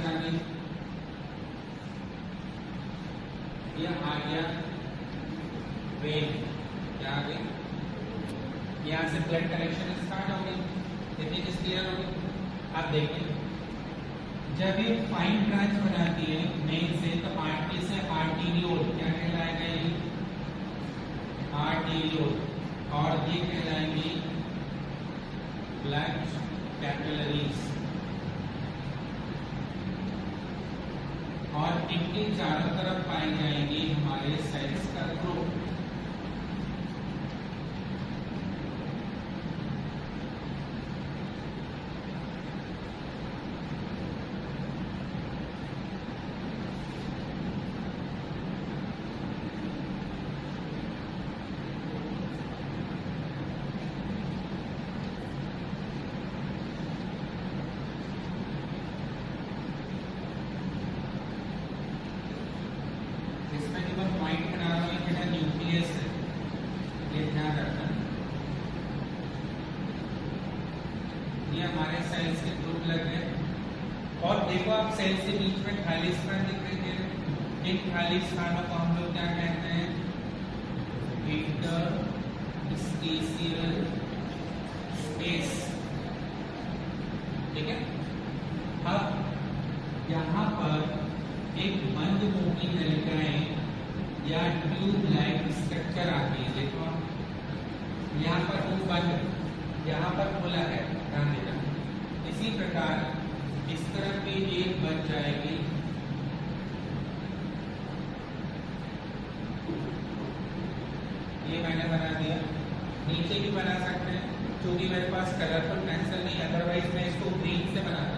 Branches आ गई, ये आ गया वेन, क्या आ गई, यहाँ से ब्लड कलेक्शन स्टार्ट हो गई। कितनी चीज क्लियर हो गई? आप देखिए जब ये फाइन ब्रांच बनाती है मेन से तो आर्टरी से आर्टीरियोल क्या कहलाएगा, ये आर्टीरियोल, और ये कहलाएंगी ब्लड कैपिलरीज, और इनके चारों तरफ पाई जाएंगी हमारे सेल्स का ग्रुप। हमारे सेल्स के ग्रुप लग गए, और देखो आप सेल्स के बीच में खाली स्थान दिखाई दे रहे, इन खाली स्थानों को हम लोग क्या कहते हैं, इंटरस्टिशियल स्पेस। ठीक है, अब यहाँ पर एक बंद मुखी नलिकाएं या ट्यूब लाइक स्ट्रक्चर आती है। देखो यहाँ पर वो बंद, यहाँ पर खुला है, ध्यान देना। इसी प्रकार इस तरफ भी एक बन जाएगी, ये मैंने बना दिया, नीचे भी बना सकते हैं, क्योंकि मेरे पास कलरफुल पेंसिल नहीं, अदरवाइज मैं इसको ग्रीन से बनाता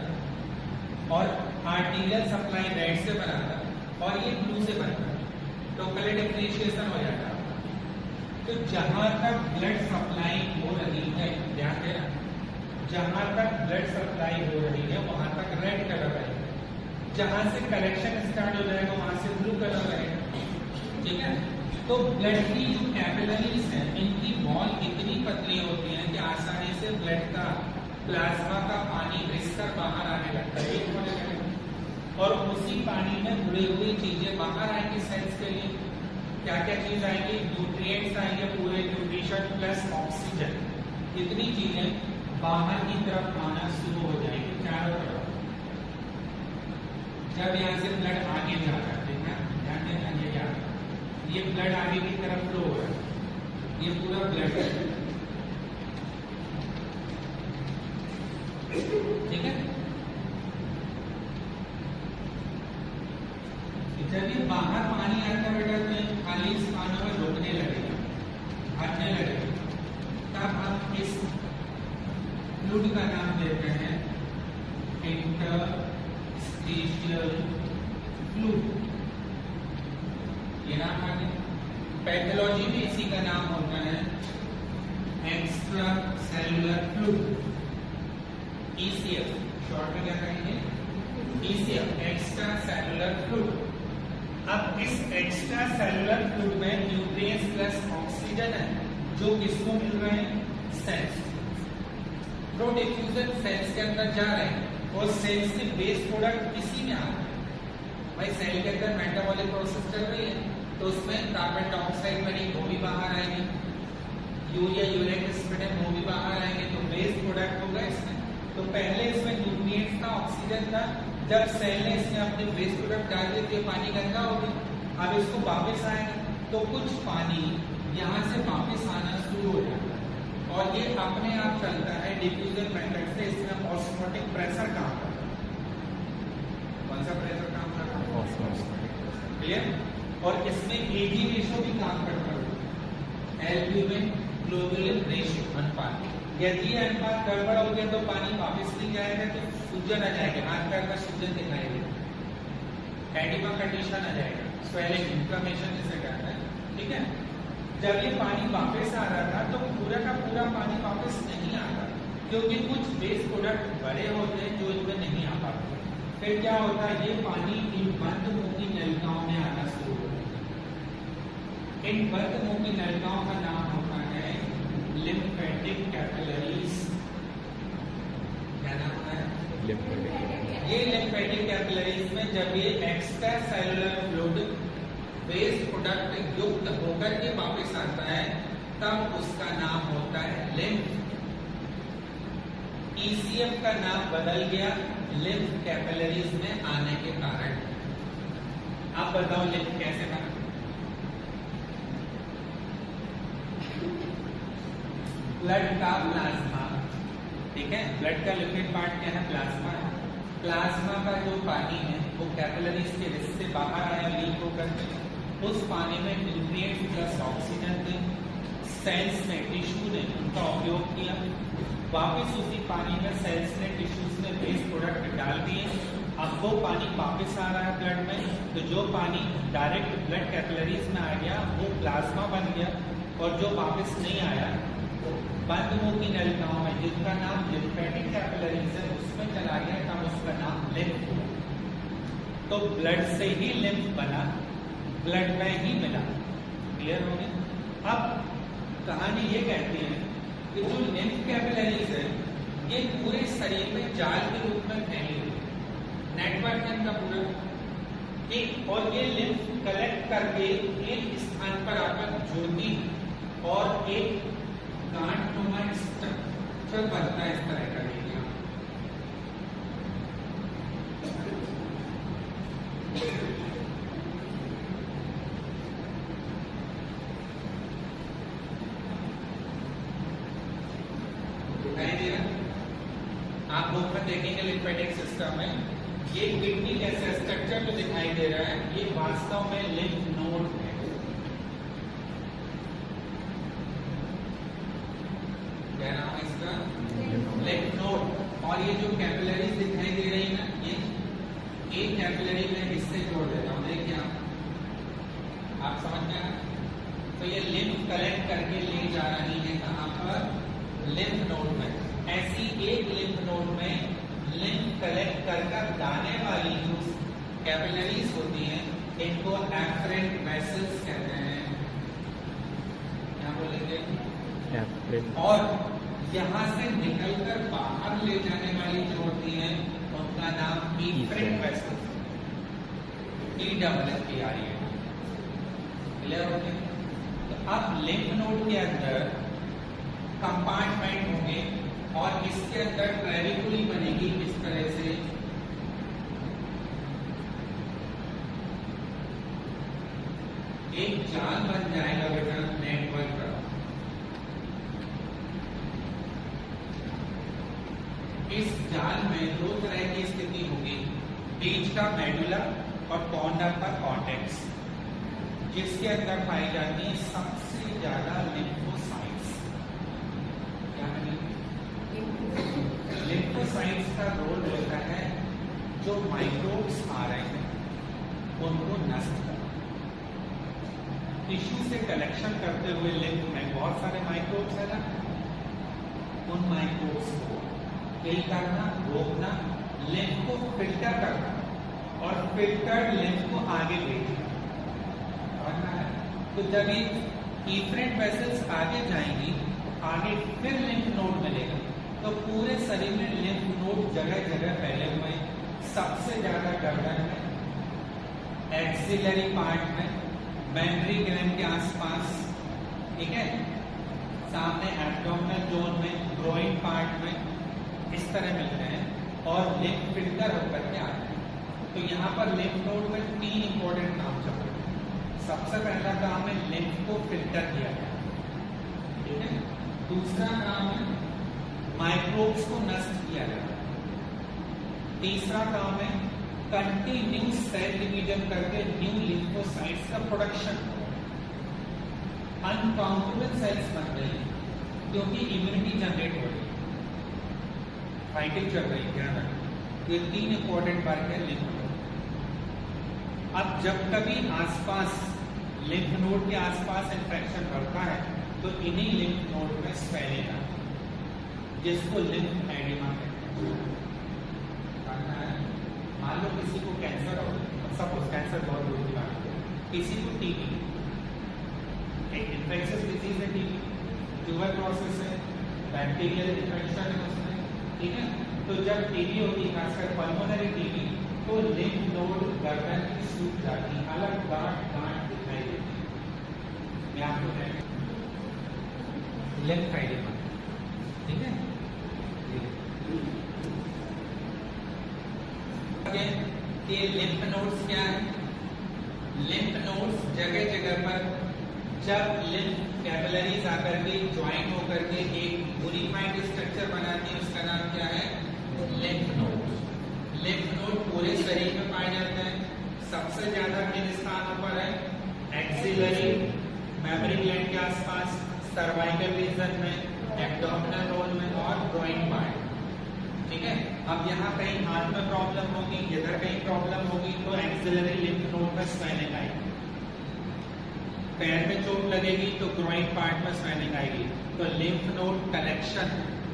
और आर्टीरियल सप्लाई रेड से बनाता और ये ब्लू से बनता, तो कलर डिफरेंशिएशन हो जाता। तो जहां तक ब्लड सप्लाई हो रही है, ध्यान देना, जहां तक ब्लड सप्लाई हो रही है वहां तक रेड कलर रहेगा, जहां से कलेक्शन स्टार्ट हो जाएगा वहां से ब्लू कलर रहेगा। ठीक है, तो ब्लड की जो कैपिलरीज है इनकी वॉल इतनी पतली होती है कि आसानी से ब्लड का प्लाज्मा का पानी रिसकर बाहर आने लगता है, और उसी पानी में जुड़ी हुई चीजें बाहर आएंगी सेल्स के लिए। क्या क्या चीज आएगी, न्यूट्रिएंट्स आएंगे, पूरे न्यूट्रिशन प्लस ऑक्सीजन, इतनी चीजें बाहर की तरफ आना शुरू हो जाएंगी चारों तरफ। जब यहाँ से ब्लड आगे जा रहा है, ध्यान देना, ये क्या, ये ब्लड आगे की तरफ फ्लो हो रहा है, ये पूरा ब्लड है। ठीक है, जब ये बाहर पानी आता है बेटा तो खाली स्थानों में रुकने लगेगा, हटने लगेगा, तब हम इस फ्लूइड का नाम देते हैं इंटरस्टिशियल फ्लूइड, ये नाम आ गया। पैथोलॉजी में इसी का नाम होता है extra cellular fluid, ECF, short में क्या कहेंगे, ECF, एक्स्ट्रा सेलुलर फ्लूइड। अब इस एक्स्ट्रा सेलुलर फ्लूइड में न्यूट्रिएंट्स प्लस ऑक्सीजन है, जो किसको मिल रहे हैं, सेल्स। थ्रू डिफ्यूजन सेल्स के अंदर जा रहे हैं और सेल्स के बेस प्रोडक्ट इसी में आ रहे हैं। भाई सेल के अंदर मेटाबॉलिक प्रोसेस चल रही है तो उसमें कार्बन डाइऑक्साइड बनी, वो भी बाहर आएगी, यूरिया यूरिक एसिड है, वो भी बाहर आएंगे, तो बेस प्रोडक्ट होगा इसमें। तो पहले इसमें न्यूट्रिएंट्स था, ऑक्सीजन था, जब सेल ने इसमें अपने वेस्ट प्रोडक्ट डाल दिए तो पानी गंदा हो गया, अब इसको वापस आएगा तो कुछ पानी यहाँ से वापस आना शुरू हो जाता है और ये अपने आप चलता है डिफ्यूजन मेथड से। इसमें ऑस्मोटिक प्रेशर काम करता है। कौन सा प्रेशर काम करता है, ऑस्मोटिक, क्लियर। और इसमें एजी रेशो भी काम करता है, एल्ब्यूमिन ग्लोबुलिन रेशो अनुपात। यदि अनुपात गड़बड़ हो गया तो पानी वापस नहीं जाएगा, तो सूजन आ जाएगा, हाथ पैर का सूजन दिखाई देगा, एडिमा कंडीशन आ जाएगा, स्वेलिंग, इन्फ्लेमेशन जिसे कहते हैं। ठीक है, जब ये पानी वापस आ रहा था तो पूरा का पूरा पानी वापस नहीं आता, क्योंकि कुछ बेस प्रोडक्ट बड़े होते हैं जो इनमें नहीं आ पाते। फिर क्या होता है, ये पानी इन बंद मुंह की नलिकाओं में आना शुरू होता है। इन बंद मुंह की नलिकाओं का नाम होता है लिम्फेटिक कैपिलरीज। क्या नाम है, लिम्फेटिक। ये लिम्फेटिक कैपिलरीज में जब ये extracellular fluid waste product युक्त होकर के वापस आता है तब उसका नाम होता है लिम्फ। ईसीएफ का नाम बदल गया लिम्फ कैपिलरीज में आने के कारण। आप बताओ लिम्फ कैसे बना? ब्लड का प्लाज्मा, ठीक है, ब्लड का लिक्विड पार्ट क्या है? प्लाज्मा है। प्लाज्मा का जो पानी है वो कैपिलरीज के रिस्ट से बाहर आया लीक होकर के, उस पानी में न्यूट्रिएंट्स प्लस ऑक्सीजन थे, सेल्स ने टिश्यू ने उनका उपयोग किया, वापस उसी पानी में सेल्स ने टिश्यूज ने वेस्ट प्रोडक्ट डाल दिए। अब वो पानी वापस आ रहा है ब्लड में, तो जो पानी डायरेक्ट ब्लड कैपिलरीज में आ गया वो प्लाज्मा बन गया, और जो वापस नहीं आया बंद मुंह की नलिकाओं में जिनका नाम लिम्फेटिक कैपिलरीज है उसमें चला गया तब उसका नाम लिम्फ हुआ। तो ब्लड से ही लिम्फ बना, ब्लड में ही मिला। क्लियर हो गया? अब कहानी ये कहती है कि जो लिम्फ कैपिलरीज है ये पूरे शरीर में जाल के रूप में फैली हुई, नेटवर्क है इनका पूरा, ठीक, और ये लिम्फ कलेक्ट करके एक स्थान पर आकर जुड़ती और एक गांठ-नुमा स्ट्रक्चर बनता है इस तरह का। देखिए दिखाई दे रहा, आप बुक में देखेंगे लिम्फेटिक सिस्टम में ये किडनी जैसा स्ट्रक्चर जो दिखाई दे रहा है ये वास्तव में लिम्फ नोड है। क्या नाम है इसका? Lymph node. और ये जो कैपिलरीज दिखाई दे रही है ना, ये एक कैपिलरी में इससे जोड़ देता हूं, देखिए आप समझ गए? तो ये लिम्फ कलेक्ट करके ले जा रही है कहां पर? लिम्फ नोड में। ऐसी एक लिम्फ नोड में लिम्फ कलेक्ट कर जाने वाली जो कैपिलरीज होती हैं इनको एफरेंट वेसल्स कहते हैं। क्या बोलेंगे? और यहाँ से निकलकर बाहर ले जाने वाली जो होती है उनका नाम इफरेंट वेसल्स, EFFERENT। क्लियर हो गया? तो अब लिम्फ नोड के अंदर कंपार्टमेंट होंगे और इसके अंदर ट्रेविकुली बनेगी इस तरह से, एक जाल बन जाएगा बेटा नेटवर्क का। इस जाल में दो तरह की स्थिति होगी, बीच का मेडुला और कॉर्नर का कॉर्टेक्स, जिसके अंदर पाई जाती है सबसे ज्यादा लिम्फोसाइट्स। क्या है? लिम्फोसाइट्स का रोल होता है जो माइक्रोब्स आ रहे हैं उनको नष्ट करना। टिश्यू से कलेक्शन करते हुए लिम्फ में बहुत सारे माइक्रोब्स है ना, उन माइक्रोब्स को किल करना, रोकना, लिम्फ को फिल्टर करना और फिल्टर्ड लिम्फ को आगे भेजना। तो जब ये इफरेंट वेसल्स आगे जाएंगी, आगे फिर लिम्फ नोड मिलेगा, तो पूरे शरीर में लिम्फ नोड जगह जगह फैले हुए हैं। सबसे ज्यादा गर्दन में, एक्सिलरी पार्ट में, मेमरी ग्लैंड के आसपास, ठीक है, सामने एब्डोमिनल जोन में, ग्रोइन पार्ट में, इस तरह मिलते हैं और लिम्फ फिल्टर होकर के आते हैं। तो यहाँ पर लिम्फ नोड में 3 इंपॉर्टेंट काम चल रहे हैं। सबसे पहला काम है लिम्फ को फिल्टर किया जाए, ठीक है। दूसरा काम है माइक्रोब्स को नष्ट किया जाए। तीसरा काम है कंटिन्यूस सेल डिवीजन करके न्यू लिम्फोसाइट्स का प्रोडक्शन। अनकाउंटेबल सेल्स बन रही है क्योंकि इम्यूनिटी जनरेट हो रही है, फाइटिंग चल रही है। ध्यान रखें, ये 3 इंपॉर्टेंट वर्क है लिम्फ नोड। अब जब कभी आसपास लिम्फ नोड के आसपास इन्फेक्शन बढ़ता है तो इन्हीं लिम्फ नोड में स्वेलिंग आती है जिसको लिम्फ एडिमा कहते हैं। मान लो किसी को कैंसर हो, सपोज कैंसर बहुत दूर की बात है, किसी को टीबी, एक इन्फेक्शियस डिजीज है टीबी, ट्यूबरक्लोसिस है, बैक्टीरियल इन्फेक्शन है उसमें, ठीक है, तो जब टीबी होती है खासकर पल्मोनरी टीबी तो लिम्फ नोड गर्दन की सूख जाती है, अलग गांठ गांठ दिखाई देती है। मैं आपको लिम्फेडिमा, ठीक है। ये लिम्फ नोड्स क्या है? लिम्फ नोड्स जगह जगह पर जब लिम्फ कैपिलरीज आकर के ज्वाइंट होकर के एक यूनिफाइड स्ट्रक्चर बनाती है, उसका नाम क्या है? Lymph node. लिम्फ नोड पूरे शरीर में पाए जाते हैं। सबसे ज्यादा किन स्थानों पर है? एक्सिलरी, मेमोरी ग्लैंड के आसपास, सर्वाइकल रीजन में, एब्डोमिनल रोल में और ग्रोइन पार्ट, ठीक है। अब यहाँ कहीं हाथ में प्रॉब्लम होगी, इधर कहीं प्रॉब्लम होगी तो एक्सिलरी लिम्फ नोड में स्वेलिंग आएगी। पैर में चोट लगेगी तो ग्रोइन पार्ट में स्वेलिंग आएगी। तो लिम्फ नोड कलेक्शन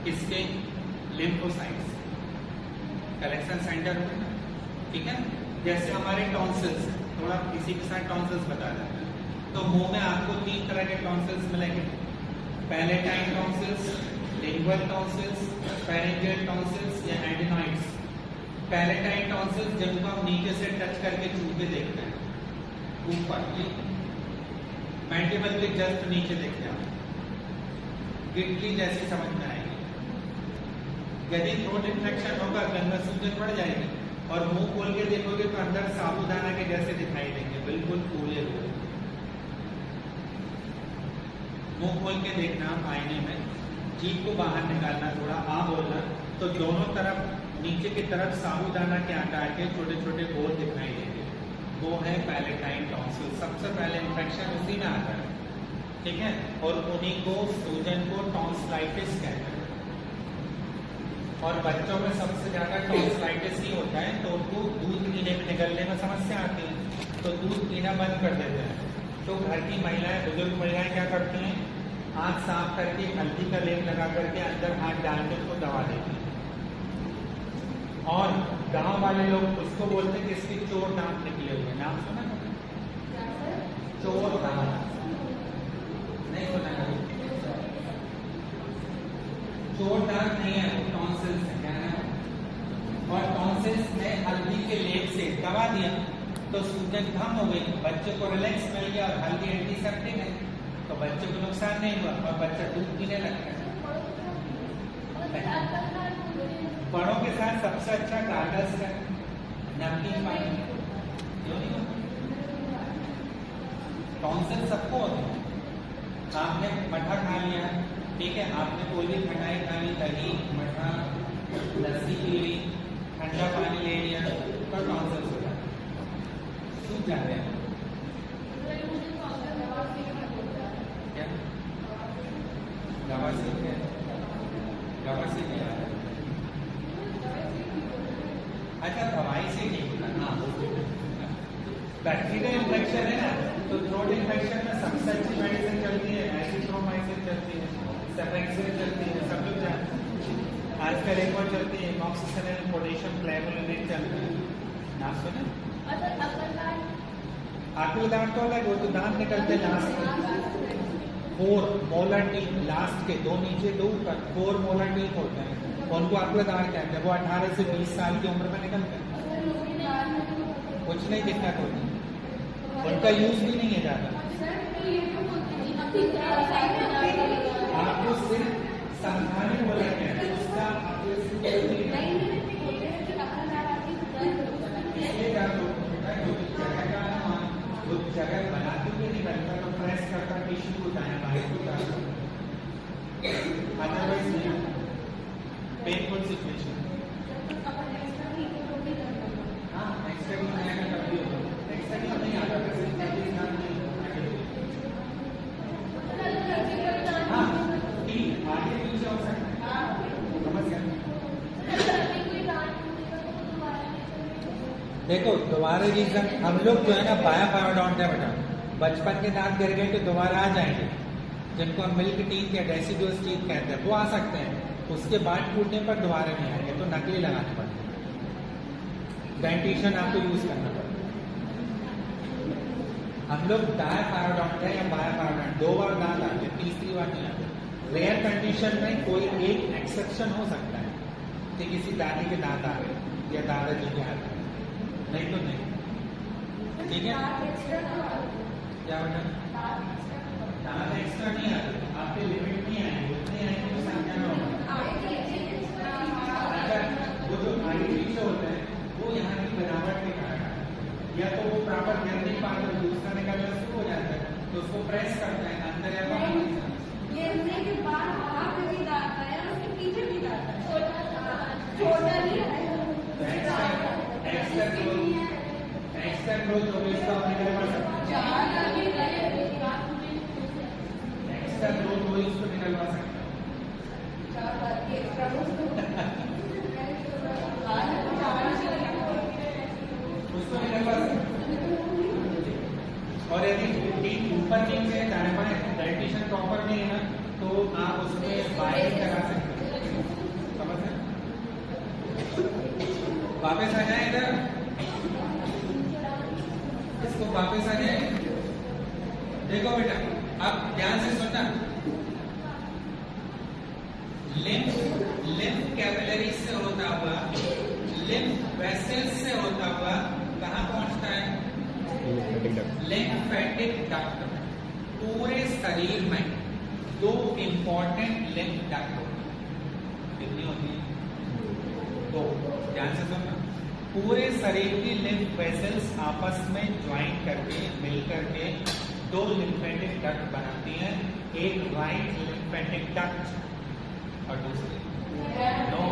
किसके? लिम्फोसाइट्स, कलेक्शन सेंटर में, ठीक है। जैसे हमारे टॉन्सिल्स, थोड़ा किसी के साथ टॉन्सिल्स बता देते हैं तो मुंह में आपको 3 तरह के टॉन्सिल्स मिलेंगे। Palatine tonsils, lingual tonsils, pharyngeal tonsils या एडेनॉइड्स। पैलेटाइन टॉन्सिल्स जिनको हम नीचे से टच करके छूते देखते हैं, ऊपर मैंडिबल के जस्ट नीचे देखते हैं, गिटली जैसी समझ में आएगी। यदि थ्रोट इन्फेक्शन होगा गन में सूजन बढ़ जाएगी और मुंह खोल के देखोगे तो अंदर साबूदाना के जैसे दिखाई देंगे, बिल्कुल फूले हुए। मुंह खोल के देखना आईने में, जीभ को बाहर निकालना, थोड़ा आ बोलना, तो दोनों तरफ नीचे की तरफ साबूदाना के आकार के छोटे छोटे गोल दिखाई देंगे, वो है पैलेटाइन टॉन्सिल। सबसे पहले इन्फेक्शन उसी में आता है, ठीक है। और उन्हीं को सूजन को टॉन्सिलाइटिस कहते हैं। और बच्चों में सबसे ज्यादा टॉन्सिलाइटिस ही होता है तो उनको दूध पीने में निकलने में समस्या आती है, तो दूध पीना बंद कर देते हैं। तो घर की महिलाएं, बुजुर्ग महिलाएं क्या करती हैं? हाथ साफ करके हल्दी का लेप लगा करके अंदर हाथ डाल के उसको दबा देती हैं। और गांव वाले लोग उसको बोलते हैं कि इसकी चोर दांत निकले हुए। नाम सुना? चोर दांत नहीं सुना कभी? चोर दांत नहीं है, वो टॉन्सिल्स है, क्या है? और टॉन्सिल्स में हल्दी के लेप से दबा दिया तो सूजन कम हो गई, बच्चे को रिलैक्स मिल गया और हल्दी एंटीसेप्टिक है तो बच्चे को नुकसान नहीं हुआ और बच्चा दूध पीने लगता है। बड़ों के साथ सबसे अच्छा कागज है, नमकीन पानी। टॉन्सिल सबको होते हैं। आपने मठा खा लिया, ठीक है, आपने कोई भी खटाई खा ली, दही, मठा, लस्सी पी ली, ठंडा पानी ले लिया तो टॉन्सिल्स हो जाते हैं, सूख जाते हैं। क्या दवा से क्या? दवा से क्या? अच्छा, दवाई से ठीक है। हाँ, बैक्टीरियल इन्फेक्शन है ना, तो थ्रोट इन्फेक्शन में सबसे अच्छी मेडिसिन चलती है, एजिथ्रोमाइसिन चलती है, सेफेक्सिन चलती है, सब लोग जानते हैं। आजकल एक और चलती है एमॉक्सिसिलिन, पोटेशियम क्लेवुलिनेट चलती है, नाम सुना? आखिरी दांत तो अलग, वो तो दांत निकलते लास्ट में। 4 मोलर टीथ लास्ट के, 2 नीचे 2 ऊपर, 4 मोलर टीथ होते हैं, उनको अगले दांत कहते हैं। वो 18 से 20 साल की उम्र में निकलते हैं, कुछ नहीं दिक्कत होती, उनका यूज भी नहीं है ज्यादा। आपको सिर्फ समझाने बोला गया है, उसका जगह बनाते हुए निकलता तो प्रेस करता टिश्यू होता है बाहर होता है, अदरवाइज नहीं, पेनफुल सिचुएशन। हाँ, नेक्स्ट टाइम नहीं आएगा तब भी होगा, नेक्स्ट टाइम नहीं आएगा हाँ ठीक, आगे पीछे हो सकता है, समझ गया? देखो दोबारा रीजन, हम लोग जो है ना बाया पैरोडोंट है बेटा, बचपन के दांत गिर गए तो दोबारा आ जाएंगे, जिनको हम मिल्क टीथ या डेसिडुअस टीथ कहते हैं, वो आ सकते हैं। उसके बाद टूटने पर दोबारा नहीं आएंगे, तो नकली लगाने पड़ते हैं, डेंटिशन आपको यूज करना पड़ता है। हम लोग दाया पैरोडोंट है या बाया पैरोडोंट, 2 बार दांत आते हैं, तीसरी बार नहीं आते। रेयर कंडीशन में कोई एक एक्सेप्शन हो सकता है, कि किसी दादी के दांत आ गए या दादाजी के हाथ आ गए, नहीं तो नहीं। ठीक है, क्या बेटा? दांत एक्स्ट्रा नहीं आते, आपके लिमिट नहीं आएंगे, उतने आएंगे तो संख्या में होगा। वो जो आगे पीछे होते हैं वो यहाँ की बनावट के कारण, या तो वो प्रॉपर गिर नहीं पाते, दूसरा निकलना शुरू हो जाता है तो उसको प्रेस करते हैं अंदर या बाहर। गिरने के बाद वहाँ पे भी दांत है और उसके पीछे भी दांत है, छोटा नहीं है। एक्स्ट्रा ग्रोथ हो गई, इसका अपने निकलवा सकते हैं। एक्स्ट्रा ग्रोथ हो गई, उसको निकलवा सकते हैं। उसको निकलवा सकते हैं। और यदि टीथ ऊपर नीचे दाएं बाएं डेंटिशन प्रॉपर नहीं है ना, तो आप उसमें वायरिंग करा सकते हैं। समझ रहे? वापस आ जाए इधर, इसको वापस आ जाए। देखो बेटा, अब ध्यान से सुनना। लिम्फ कैपिलरी से होता हुआ, लिम्फ वेसल्स से होता हुआ कहाँ पहुंचता है? Lymphatic duct. पूरे शरीर में 2 इंपॉर्टेंट लिम्फ डक्ट होते हैं। कितनी होती है? 2। ध्यान से सुनना। पूरे शरीर की लिम्फ वेसल्स आपस में ज्वाइन करके मिल करके 2 लिम्फेटिक डक्ट बनाती हैं। एक राइट लिम्फेटिक डक्ट और दूसरी नो।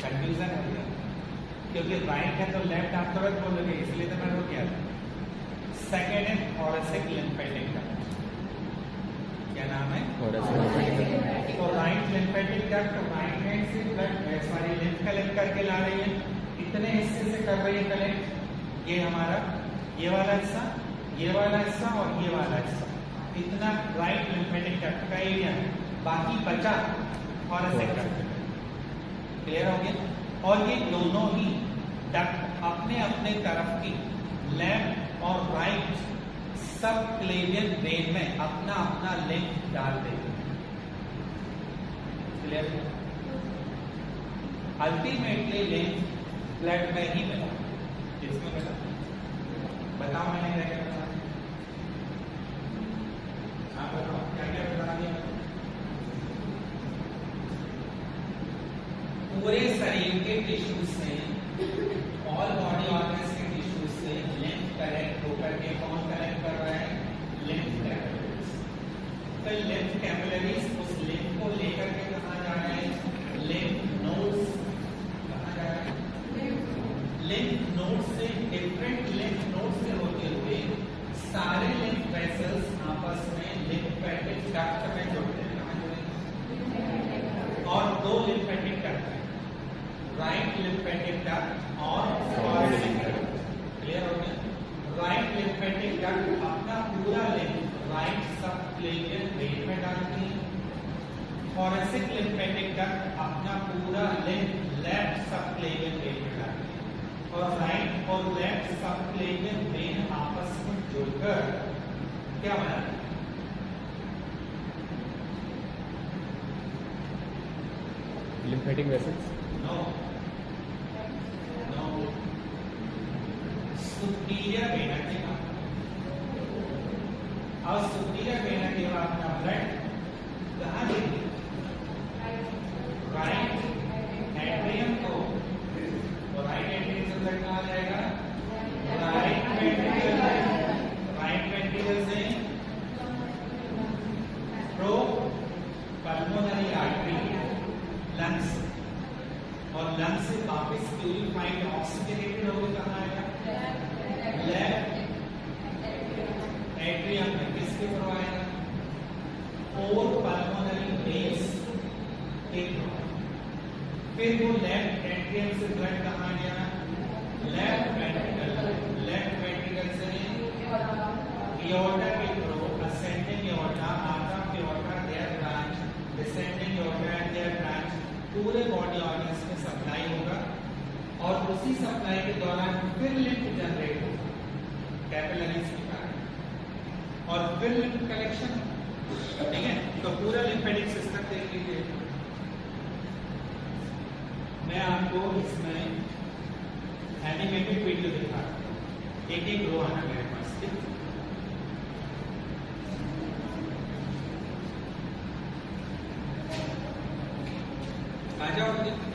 कंफ्यूजन हो गया क्योंकि राइट है तो लेफ्ट आप तुरंत बोलोगे, इसलिए तो मैं रोक गया था। सेकेंड है थोरेसिक लिम्फेटिक डक्ट। क्या नाम है? तो right lymphatic duct right hand से ब्लड सारी लिम्फ कलेक्ट करके ला रही है, इतने हिस्से से कर रही है कलेक्ट। ये हमारा ये वाला हिस्सा, ये वाला हिस्सा और ये वाला हिस्सा, इतना राइट लिम्फेटिक डक्ट का एरिया है। बाकी बचा थोरेसिक डक्ट। क्लियर हो गया? और ये दोनों ही डक्ट अपने अपने तरफ की लेफ्ट और राइट सब क्लेवियन वेन में अपना अपना लिम्फ डाल देते हैं। क्लियर? अल्टीमेटली लिम्फ ब्लड में ही मिला। किसमें मिला? बताओ, मैंने क्या क्या बताया? आप बताओ क्या क्या बता दिया? पूरे शरीर के टिश्यूज से, ऑल बॉडी ऑर्गन्स के टिश्यूज से लिम्फ कलेक्ट होकर के कौन कलेक्ट कर रहा है? Lymph capillaries. फिर लिम्फ कैपिलरीज उस लिम्फ को लेकर के कहाँ जा रहे हैं? Lymph nodes. कहाँ जा रहे हैं? लिम्फ नोड्स से, डिफरेंट लिम्फ नोड्स से होते हुए सारे लिम्फ वेसल्स आपस में लिम्फेटिक डक्ट में जुड़ते हैं। कहाँ जुड़े? और 2 lymphatic duct, right lymphatic duct और थोरेसिक डक्ट। क्लियर हो गया? राइट लिम्फेटिक डक्ट अपना पूरा लिम्फ राइट सबक्लेवियन वेन में डालती है। थोरेसिक लिम्फेटिक डक्ट अपना पूरा लिम्फ लेफ्ट सबक्लेवियन वेन में डालती है। और राइट और लेफ्ट सबक्लेवियन वेन आपस में जुड़कर क्या बनाती है? Lymphatic vessels. No, superior vena cava. और सुपीरियर वेना केवा अपना ब्लड कहाँ देगी? राइट एट्रियम को। और राइट एट्रियम से ब्लड कहाँ जाएगा? Right ventricle. राइट वेंट्रिकल से प्रो पल्मोनरी आर्टरी लंग्स, और लंग्स से वापस प्यूरिफाइड ऑक्सीजनेटेड होकर कहाँ आएगा? लेफ्ट एट्रियम में। किसके थ्रू आएगा? 4 पल्मोनरी वेन्स के थ्रू। फिर वो लेफ्ट एट्रियम से ब्लड कहाँ गया? Left ventricle. लेफ्ट वेंट्रिकल से एओर्टा के थ्रू असेंडिंग एओर्टा, आधा aorta, their branch, descending aorta and their branch पूरे बॉडी ऑर्गन्स में सप्लाई होगा। और उसी सप्लाई के दौरान फिर लिम्फ जनरेट होगा कैपिलरीज के कारण, और फिर लिम्फ कलेक्शन। ठीक है? तो पूरा लिम्फेटिक सिस्टम देख लीजिए। मैं आपको इसमें एनिमेटेड वीडियो दिखा रहा हूँ। एक एक रो आना मेरे पास, ठीक? आ जाओ।